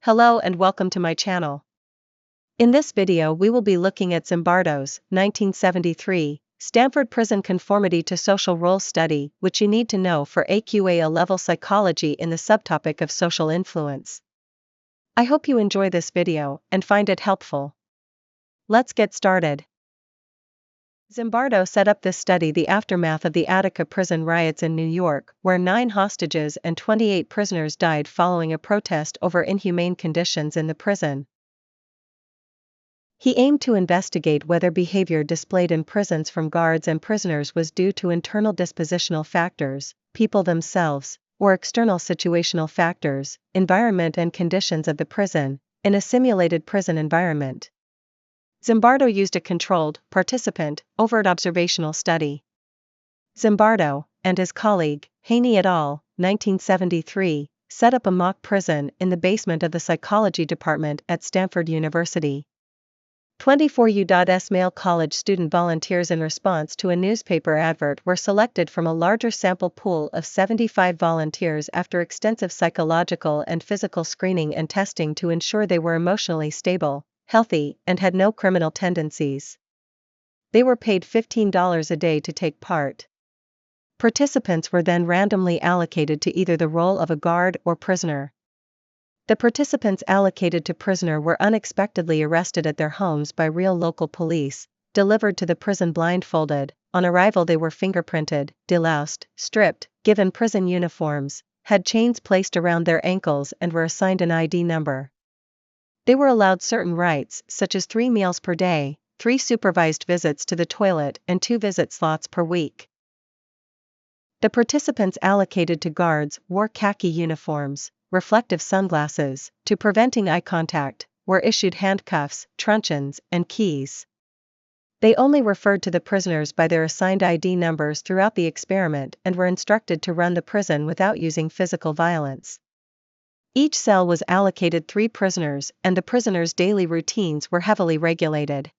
Hello and welcome to my channel. In this video we will be looking at Zimbardo's 1973 Stanford Prison Conformity to Social Roles study, which you need to know for AQA A-level psychology in the subtopic of social influence. I hope you enjoy this video and find it helpful. Let's get started. Zimbardo set up this study the aftermath of the Attica prison riots in New York, where 9 hostages and 28 prisoners died following a protest over inhumane conditions in the prison. He aimed to investigate whether behavior displayed in prisons from guards and prisoners was due to internal dispositional factors, people themselves, or external situational factors, environment and conditions of the prison, in a simulated prison environment. Zimbardo used a controlled, participant, overt observational study. Zimbardo, and his colleague, Haney et al., 1973, set up a mock prison in the basement of the psychology department at Stanford University. 24 U.S. male college student volunteers in response to a newspaper advert were selected from a larger sample pool of 75 volunteers after extensive psychological and physical screening and testing to ensure they were emotionally stable, healthy, and had no criminal tendencies. They were paid $15 a day to take part. Participants were then randomly allocated to either the role of a guard or prisoner. The participants allocated to prisoner were unexpectedly arrested at their homes by real local police, delivered to the prison blindfolded. On arrival they were fingerprinted, deloused, stripped, given prison uniforms, had chains placed around their ankles and were assigned an ID number. They were allowed certain rights, such as 3 meals per day, 3 supervised visits to the toilet and 2 visit slots per week. The participants allocated to guards wore khaki uniforms, reflective sunglasses, to preventing eye contact, were issued handcuffs, truncheons, and keys. They only referred to the prisoners by their assigned ID numbers throughout the experiment and were instructed to run the prison without using physical violence. Each cell was allocated 3 prisoners, and the prisoners' daily routines were heavily regulated.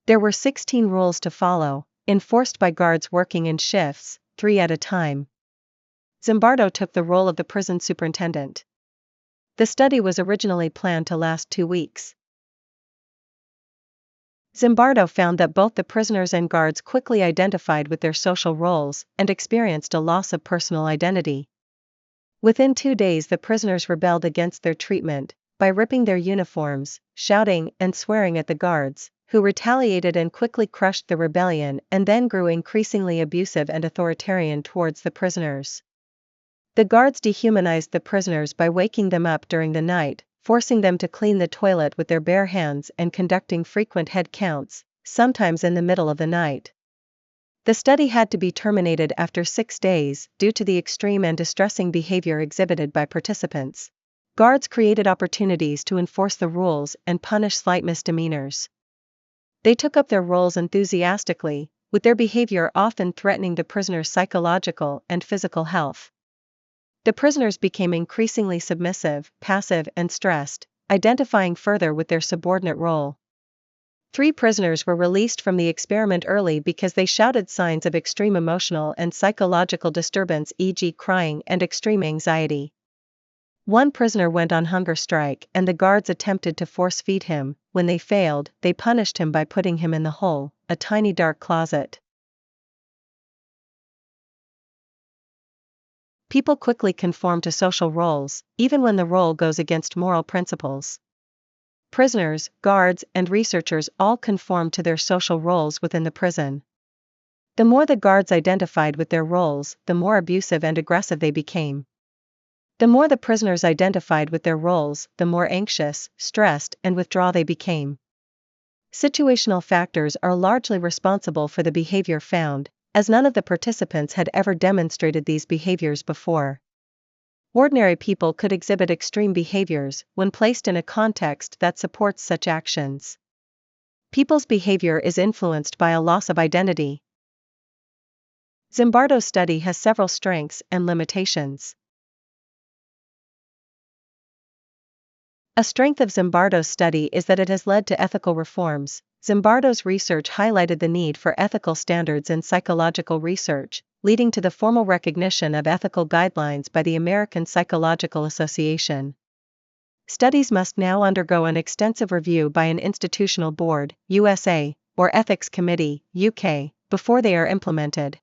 There were 16 rules to follow, enforced by guards working in shifts, 3 at a time. Zimbardo took the role of the prison superintendent. The study was originally planned to last 2 weeks. Zimbardo found that both the prisoners and guards quickly identified with their social roles and experienced a loss of personal identity. Within 2 days the prisoners rebelled against their treatment by ripping their uniforms, shouting and swearing at the guards, who retaliated and quickly crushed the rebellion and then grew increasingly abusive and authoritarian towards the prisoners. The guards dehumanized the prisoners by waking them up during the night, forcing them to clean the toilet with their bare hands and conducting frequent head counts, sometimes in the middle of the night. The study had to be terminated after 6 days due to the extreme and distressing behavior exhibited by participants. Guards created opportunities to enforce the rules and punish slight misdemeanors. They took up their roles enthusiastically, with their behavior often threatening the prisoners' psychological and physical health. The prisoners became increasingly submissive, passive, and stressed, identifying further with their subordinate role. 3 prisoners were released from the experiment early because they shouted signs of extreme emotional and psychological disturbance, e.g. crying and extreme anxiety. 1 prisoner went on hunger strike and the guards attempted to force feed him. When they failed, they punished him by putting him in the hole, a tiny dark closet. People quickly conform to social roles, even when the role goes against moral principles. Prisoners, guards, and researchers all conformed to their social roles within the prison. The more the guards identified with their roles, the more abusive and aggressive they became. The more the prisoners identified with their roles, the more anxious, stressed, and withdrawn they became. Situational factors are largely responsible for the behavior found, as none of the participants had ever demonstrated these behaviors before. Ordinary people could exhibit extreme behaviors when placed in a context that supports such actions. People's behavior is influenced by a loss of identity. Zimbardo's study has several strengths and limitations. A strength of Zimbardo's study is that it has led to ethical reforms. Zimbardo's research highlighted the need for ethical standards in psychological research, leading to the formal recognition of ethical guidelines by the American Psychological Association. studies must now undergo an extensive review by an institutional board, USA, or ethics committee, UK, before they are implemented.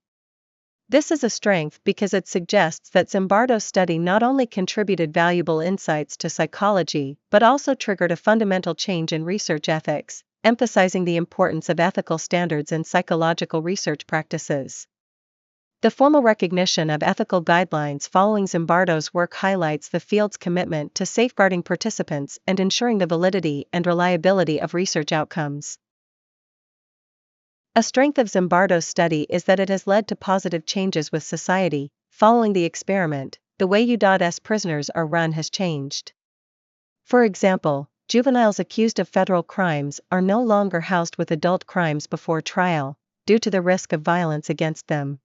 This is a strength because it suggests that Zimbardo's study not only contributed valuable insights to psychology but also triggered a fundamental change in research ethics, emphasizing the importance of ethical standards in psychological research practices. The formal recognition of ethical guidelines following Zimbardo's work highlights the field's commitment to safeguarding participants and ensuring the validity and reliability of research outcomes. A strength of Zimbardo's study is that it has led to positive changes with society. Following the experiment, the way U.S. prisoners are run has changed. For example, juveniles accused of federal crimes are no longer housed with adult crimes before trial, due to the risk of violence against them.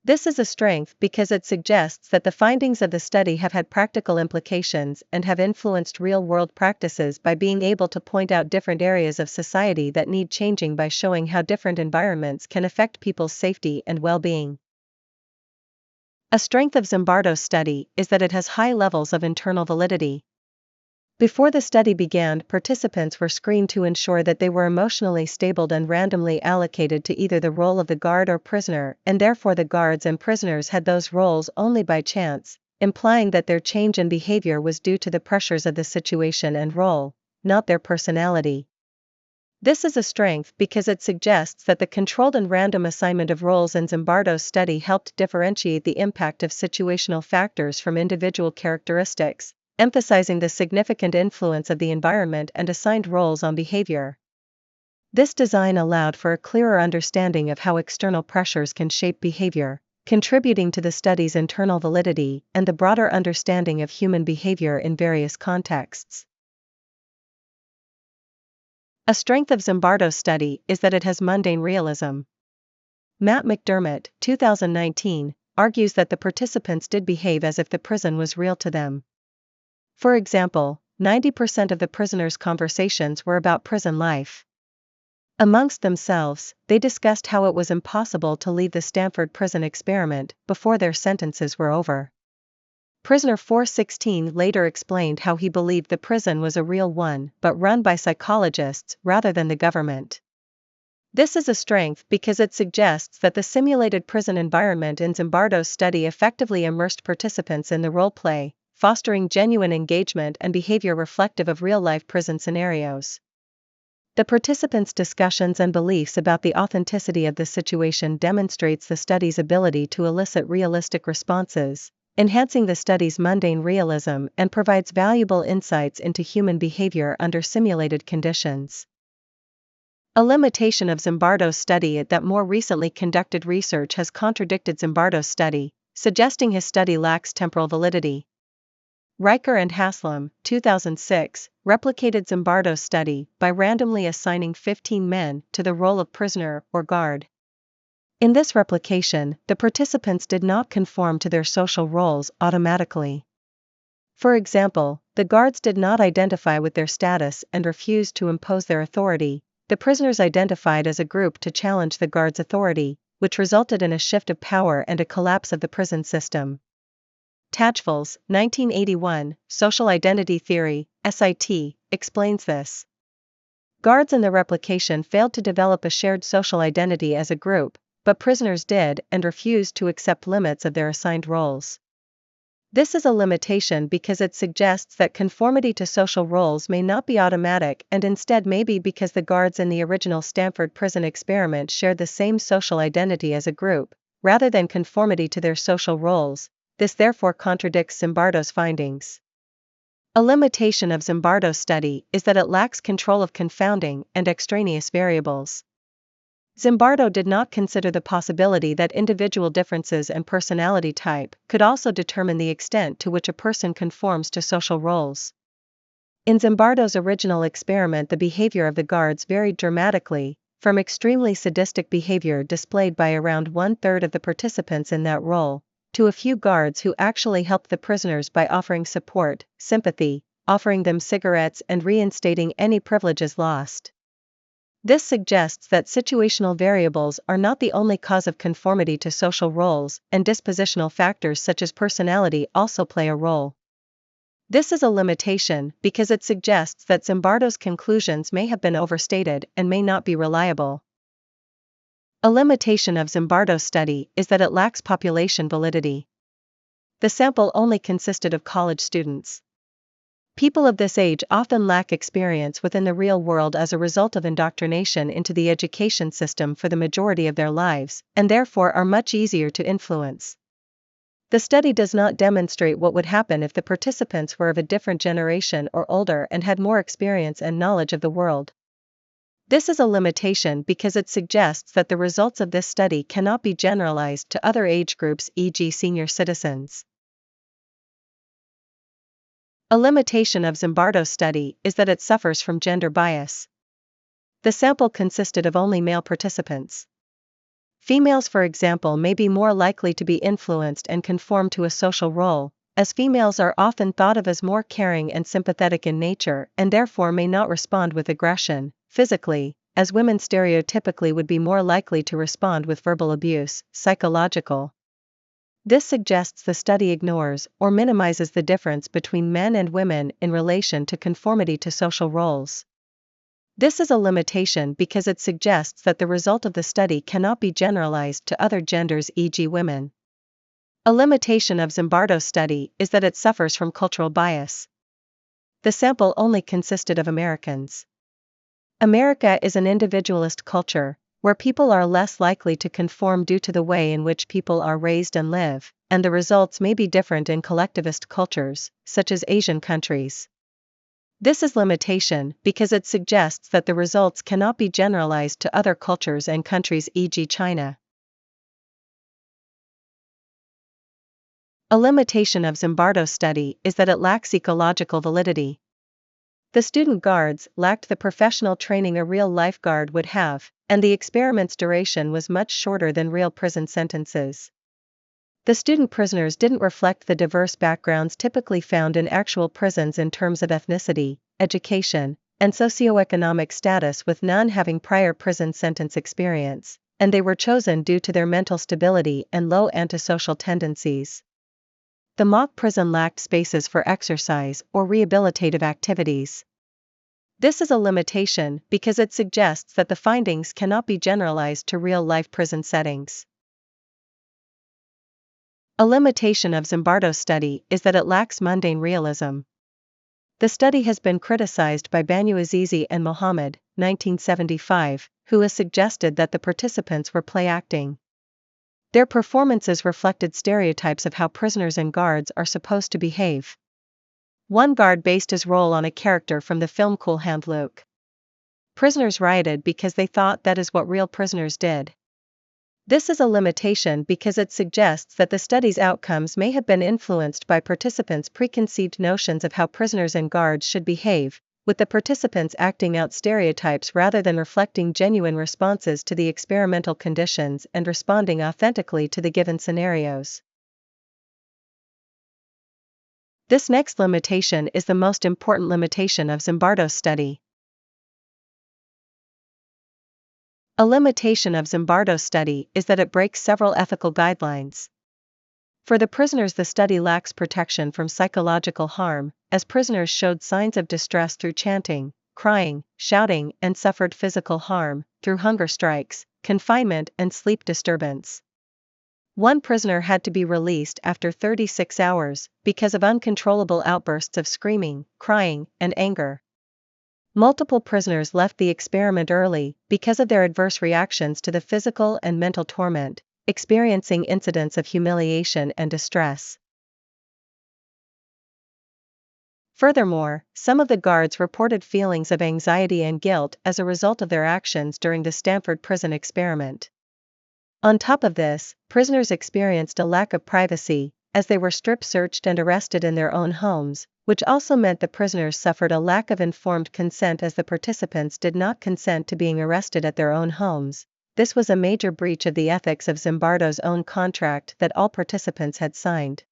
This is a strength because it suggests that the findings of the study have had practical implications and have influenced real-world practices by being able to point out different areas of society that need changing by showing how different environments can affect people's safety and well-being. A strength of Zimbardo's study is that it has high levels of internal validity. Before the study began, participants were screened to ensure that they were emotionally stable and randomly allocated to either the role of the guard or prisoner, and therefore the guards and prisoners had those roles only by chance, implying that their change in behavior was due to the pressures of the situation and role, not their personality. This is a strength because it suggests that the controlled and random assignment of roles in Zimbardo's study helped differentiate the impact of situational factors from individual characteristics, emphasizing the significant influence of the environment and assigned roles on behavior. This design allowed for a clearer understanding of how external pressures can shape behavior, contributing to the study's internal validity and the broader understanding of human behavior in various contexts. A strength of Zimbardo's study is that it has mundane realism. Matt McDermott, 2019, argues that the participants did behave as if the prison was real to them. For example, 90% of the prisoners' conversations were about prison life. Amongst themselves, they discussed how it was impossible to leave the Stanford prison experiment before their sentences were over. Prisoner 416 later explained how he believed the prison was a real one but run by psychologists rather than the government. This is a strength because it suggests that the simulated prison environment in Zimbardo's study effectively immersed participants in the role play, fostering genuine engagement and behavior reflective of real-life prison scenarios. The participants' discussions and beliefs about the authenticity of the situation demonstrates the study's ability to elicit realistic responses, enhancing the study's mundane realism and provides valuable insights into human behavior under simulated conditions. A limitation of Zimbardo's study is that more recently conducted research has contradicted Zimbardo's study, suggesting his study lacks temporal validity. Riker and Haslam, 2006, replicated Zimbardo's study by randomly assigning 15 men to the role of prisoner or guard. In this replication, the participants did not conform to their social roles automatically. For example, the guards did not identify with their status and refused to impose their authority. The prisoners identified as a group to challenge the guards' authority, which resulted in a shift of power and a collapse of the prison system. Tajfels, 1981, Social Identity Theory, SIT, explains this. Guards in the replication failed to develop a shared social identity as a group, but prisoners did and refused to accept limits of their assigned roles. This is a limitation because it suggests that conformity to social roles may not be automatic and instead may be because the guards in the original Stanford prison experiment shared the same social identity as a group, rather than conformity to their social roles. This therefore contradicts Zimbardo's findings. A limitation of Zimbardo's study is that it lacks control of confounding and extraneous variables. Zimbardo did not consider the possibility that individual differences and personality type could also determine the extent to which a person conforms to social roles. In Zimbardo's original experiment, the behavior of the guards varied dramatically, from extremely sadistic behavior displayed by around 1/3 of the participants in that role, to a few guards who actually helped the prisoners by offering support, sympathy, offering them cigarettes and reinstating any privileges lost. This suggests that situational variables are not the only cause of conformity to social roles, and dispositional factors such as personality also play a role. This is a limitation because it suggests that Zimbardo's conclusions may have been overstated and may not be reliable. A limitation of Zimbardo's study is that it lacks population validity. The sample only consisted of college students. People of this age often lack experience within the real world as a result of indoctrination into the education system for the majority of their lives, and therefore are much easier to influence. The study does not demonstrate what would happen if the participants were of a different generation or older and had more experience and knowledge of the world. This is a limitation because it suggests that the results of this study cannot be generalized to other age groups, e.g., senior citizens. A limitation of Zimbardo's study is that it suffers from gender bias. The sample consisted of only male participants. Females, for example, may be more likely to be influenced and conform to a social role, as females are often thought of as more caring and sympathetic in nature and therefore may not respond with aggression, physically, as women stereotypically would be more likely to respond with verbal abuse, psychological. This suggests the study ignores or minimizes the difference between men and women in relation to conformity to social roles. This is a limitation because it suggests that the result of the study cannot be generalized to other genders, e.g., women. A limitation of Zimbardo's study is that it suffers from cultural bias. The sample only consisted of Americans. America is an individualist culture, where people are less likely to conform due to the way in which people are raised and live, and the results may be different in collectivist cultures, such as Asian countries. This is limitation because it suggests that the results cannot be generalized to other cultures and countries, e.g., China. A limitation of Zimbardo's study is that it lacks ecological validity. The student guards lacked the professional training a real lifeguard would have, and the experiment's duration was much shorter than real prison sentences. The student prisoners didn't reflect the diverse backgrounds typically found in actual prisons in terms of ethnicity, education, and socioeconomic status, with none having prior prison sentence experience, and they were chosen due to their mental stability and low antisocial tendencies. The mock prison lacked spaces for exercise or rehabilitative activities. This is a limitation because it suggests that the findings cannot be generalized to real-life prison settings. A limitation of Zimbardo's study is that it lacks mundane realism. The study has been criticized by Banu Azizi and Mohammed, 1975, who has suggested that the participants were play-acting. Their performances reflected stereotypes of how prisoners and guards are supposed to behave. One guard based his role on a character from the film Cool Hand Luke. Prisoners rioted because they thought that is what real prisoners did. This is a limitation because it suggests that the study's outcomes may have been influenced by participants' preconceived notions of how prisoners and guards should behave, with the participants acting out stereotypes rather than reflecting genuine responses to the experimental conditions and responding authentically to the given scenarios. This next limitation is the most important limitation of Zimbardo's study. A limitation of Zimbardo's study is that it breaks several ethical guidelines. For the prisoners, the study lacks protection from psychological harm, as prisoners showed signs of distress through chanting, crying, shouting, and suffered physical harm through hunger strikes, confinement, and sleep disturbance. One prisoner had to be released after 36 hours because of uncontrollable outbursts of screaming, crying, and anger. Multiple prisoners left the experiment early because of their adverse reactions to the physical and mental torment, experiencing incidents of humiliation and distress. Furthermore, some of the guards reported feelings of anxiety and guilt as a result of their actions during the Stanford prison experiment. On top of this, prisoners experienced a lack of privacy, as they were strip-searched and arrested in their own homes, which also meant the prisoners suffered a lack of informed consent as the participants did not consent to being arrested at their own homes. This was a major breach of the ethics of Zimbardo's own contract that all participants had signed.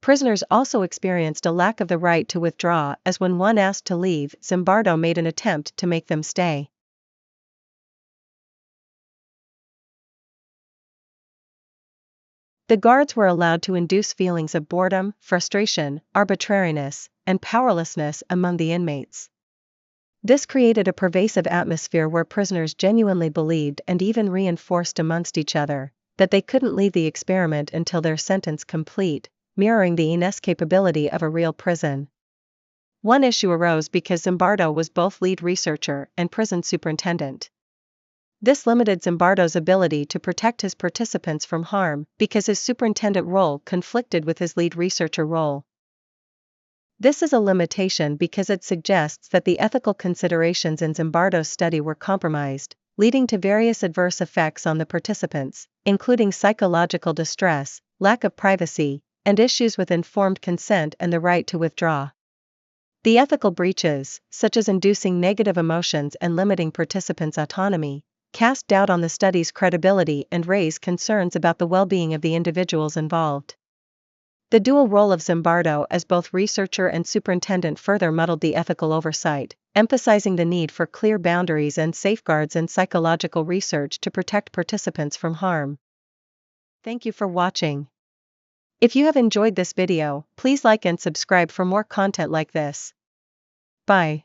Prisoners also experienced a lack of the right to withdraw, as when one asked to leave, Zimbardo made an attempt to make them stay. The guards were allowed to induce feelings of boredom, frustration, arbitrariness, and powerlessness among the inmates. This created a pervasive atmosphere where prisoners genuinely believed and even reinforced amongst each other that they couldn't leave the experiment until their sentence complete, mirroring the inescapability of a real prison. One issue arose because Zimbardo was both lead researcher and prison superintendent. This limited Zimbardo's ability to protect his participants from harm because his superintendent role conflicted with his lead researcher role. This is a limitation because it suggests that the ethical considerations in Zimbardo's study were compromised, leading to various adverse effects on the participants, including psychological distress, lack of privacy, and issues with informed consent and the right to withdraw. The ethical breaches, such as inducing negative emotions and limiting participants' autonomy, cast doubt on the study's credibility and raise concerns about the well-being of the individuals involved. The dual role of Zimbardo as both researcher and superintendent further muddled the ethical oversight, emphasizing the need for clear boundaries and safeguards in psychological research to protect participants from harm. Thank you for watching. If you have enjoyed this video, please like and subscribe for more content like this. Bye.